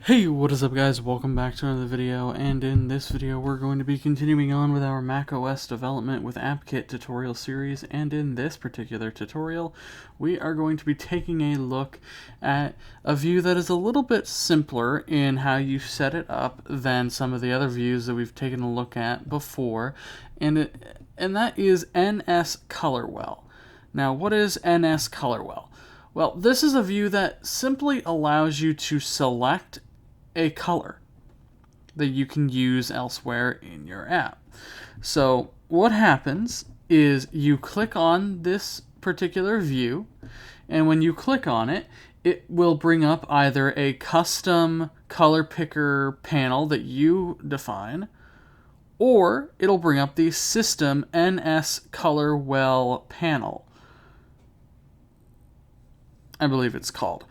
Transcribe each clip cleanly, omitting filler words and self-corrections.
Hey, what is up guys? Welcome back to another video, and in this video we're going to be continuing on with our macOS development with AppKit tutorial series, and in this particular tutorial we are going to be taking a look at a view that is a little bit simpler in how you set it up than some of the other views that we've taken a look at before, and that is NSColorWell. Now, what is NSColorWell? Well, this is a view that simply allows you to select a color that you can use elsewhere in your app. So what happens is you click on this particular view, and when you click on it, it will bring up either a custom color picker panel that you define, or it'll bring up the system NSColorWell panel, I believe it's called.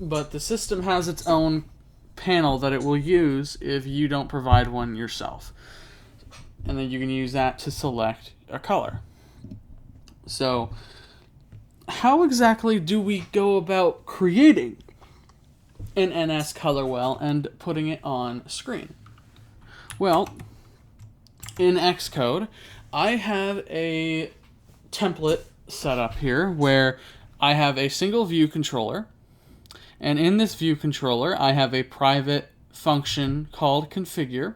But the system has its own panel that it will use if you don't provide one yourself. And then you can use that to select a color. So, how exactly do we go about creating an NSColorWell and putting it on screen? Well, in Xcode, I have a template set up here where I have a single view controller, and in this view controller I have a private function called configure,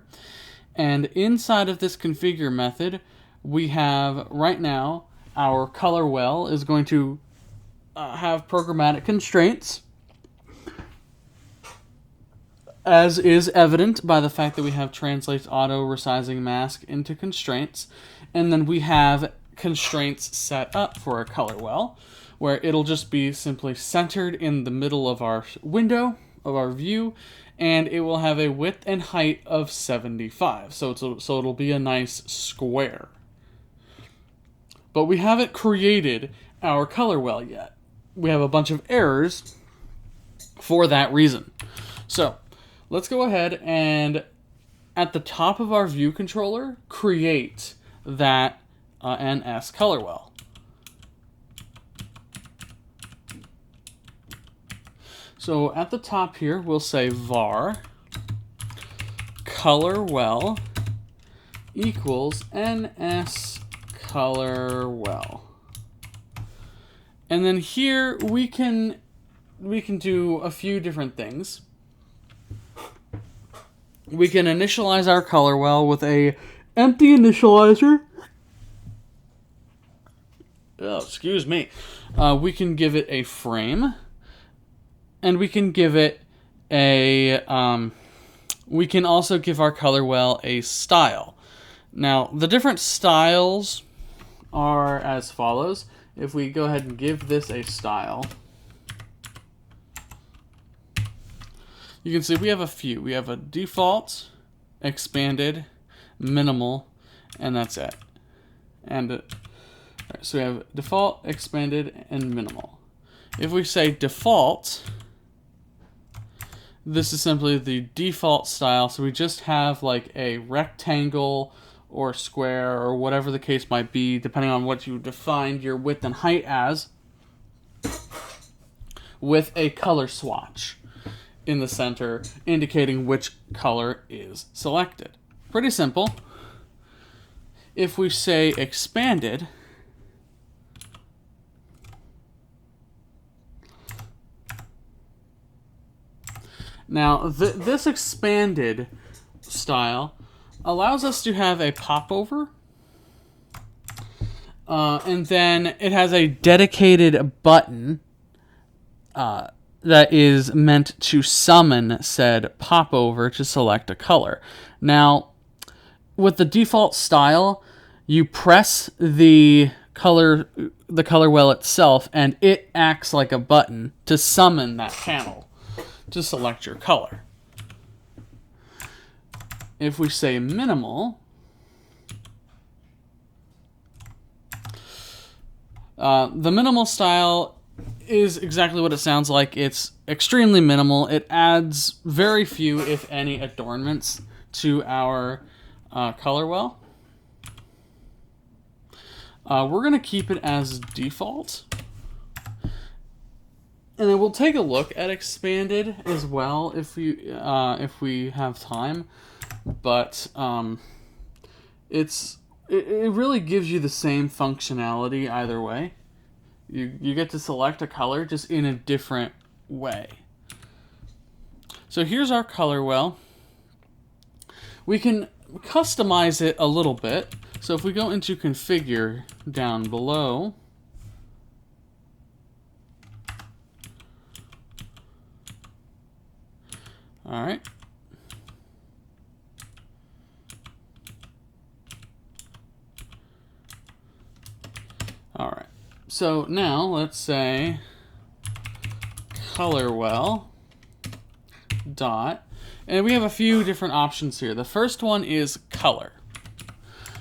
and inside of this configure method we have right now our color well is going to have programmatic constraints, as is evident by the fact that we have translates auto resizing mask into constraints, and then we have constraints set up for a color well, where it'll just be simply centered in the middle of our window, of our view, and it will have a width and height of 75. So it'll be a nice square. But we haven't created our color well yet. We have a bunch of errors for that reason. So let's go ahead and at the top of our view controller create that NSColorWell. So at the top here, we'll say var colorwell equals NSColorWell. And then here we can do a few different things. We can initialize our color well with a empty initializer. Oh, excuse me. We can give it a frame. And we can give it a, we can also give our color well a style. Now, the different styles are as follows. If we go ahead and give this a style, you can see we have a few. We have a default, expanded, minimal, and that's it. And so we have default, expanded, and minimal. If we say default, this is simply the default style, so we just have like a rectangle or square or whatever the case might be, depending on what you defined your width and height as, with a color swatch in the center indicating which color is selected. Pretty simple. If we say expanded, now, this expanded style allows us to have a popover, and then it has a dedicated button that is meant to summon said popover to select a color. Now, with the default style, you press the color well itself, and it acts like a button to summon that panel to select your color. If we say minimal, the minimal style is exactly what it sounds like. It's extremely minimal. It adds very few, if any, adornments to our color well. We're going to keep it as default. And then we'll take a look at expanded as well if we have time. But it really gives you the same functionality either way. You get to select a color just in a different way. So here's our ColorWell. We can customize it a little bit. So if we go into configure down below, all right. All right. So now let's say ColorWell dot, and we have a few different options here. The first one is color.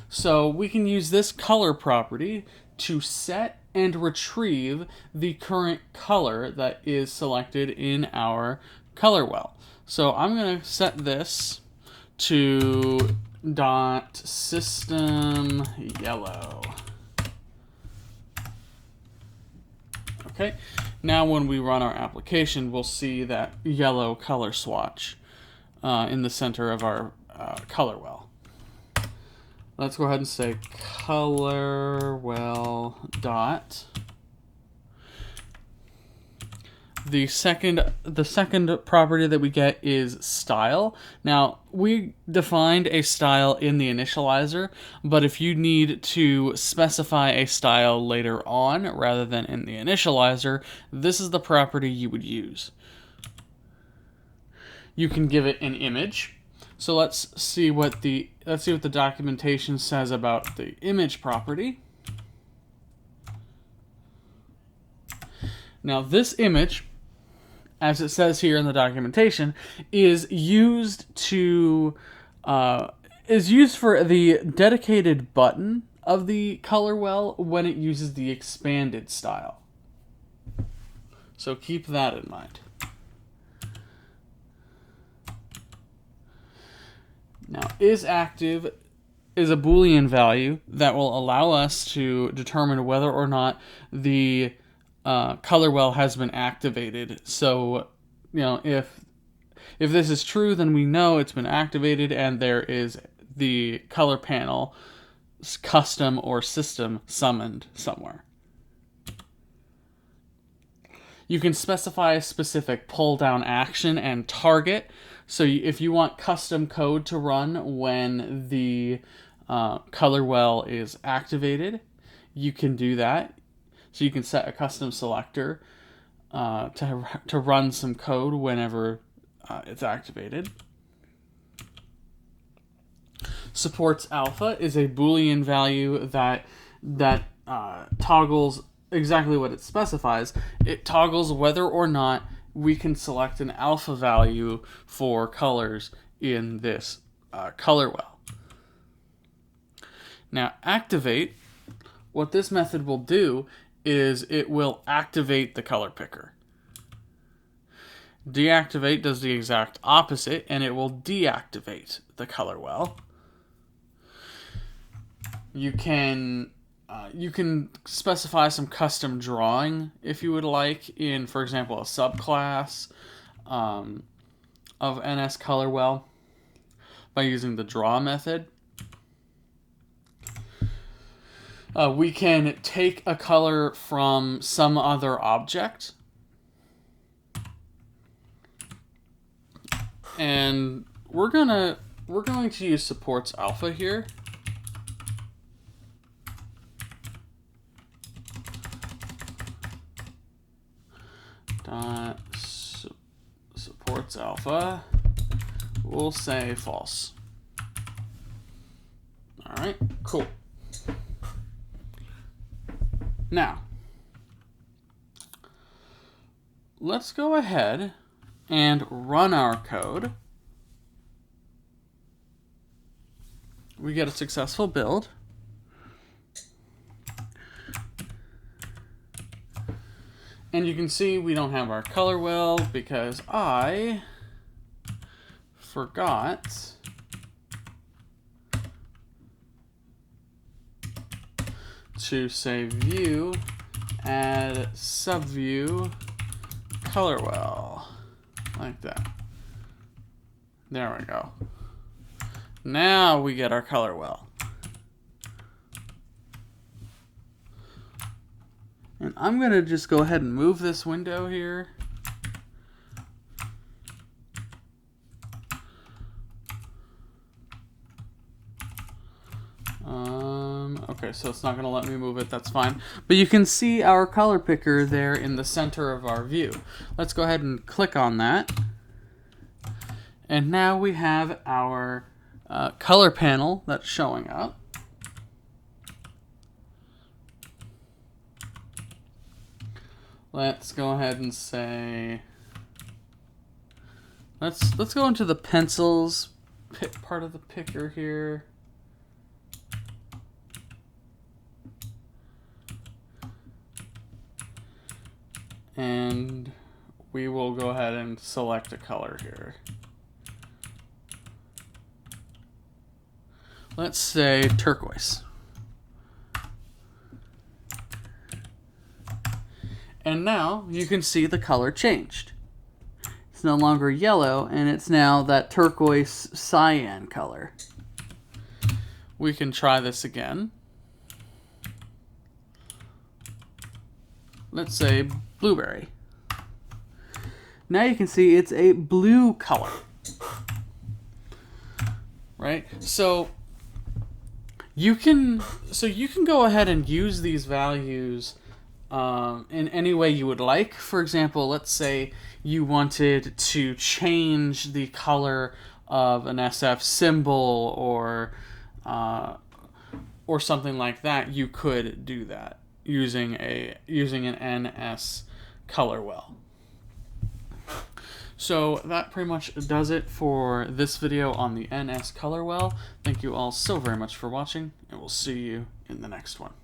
So we can use this color property to set and retrieve the current color that is selected in our ColorWell. So I'm going to set this to dot system yellow. Okay, now when we run our application, we'll see that yellow color swatch in the center of our ColorWell. Let's go ahead and say ColorWell dot. The second property that we get is style. Now, we defined a style in the initializer, but if you need to specify a style later on rather than in the initializer, this is the property you would use. You can give it an image. So let's see what the documentation says about the image property. Now, this image, as it says here in the documentation, is used for the dedicated button of the ColorWell when it uses the expanded style. So keep that in mind. Now, isActive is a Boolean value that will allow us to determine whether or not the ColorWell has been activated. So, if this is true, then we know it's been activated and there is the color panel custom or system summoned somewhere. You can specify a specific pull down action and target. So if you want custom code to run when the ColorWell is activated, you can do that. So you can set a custom selector to run some code whenever it's activated. Supports alpha is a Boolean value that toggles exactly what it specifies. It toggles whether or not we can select an alpha value for colors in this ColorWell. Now, activate, what this method will do is it will activate the color picker. Deactivate does the exact opposite, and it will deactivate the ColorWell. You can specify some custom drawing if you would like in, for example, a subclass of NSColorWell by using the draw method. We can take a color from some other object, and we're going to use supports alpha here. Supports alpha. We'll say false. All right, cool. Now, let's go ahead and run our code. We get a successful build. And you can see we don't have our ColorWell because I forgot to say view, add subview NSColorWell, like that. There we go. Now we get our color well. And I'm going to just go ahead and move this window here. Okay, so it's not going to let me move it. That's fine. But you can see our color picker there in the center of our view. Let's go ahead and click on that. And now we have our color panel that's showing up. Let's go ahead and say, let's go into the pencils part of the picker here. And we will go ahead and select a color here. Let's say turquoise. And now you can see the color changed. It's no longer yellow, and it's now that turquoise cyan color. We can try this again. Let's say blueberry. Now you can see it's a blue color. Right? So you can go ahead and use these values in any way you would like. For example, let's say you wanted to change the color of an SF symbol or something like that. You could do that using an NSColorWell. So that pretty much does it for this video on the NSColorWell. Thank you all so very much for watching, and we'll see you in the next one.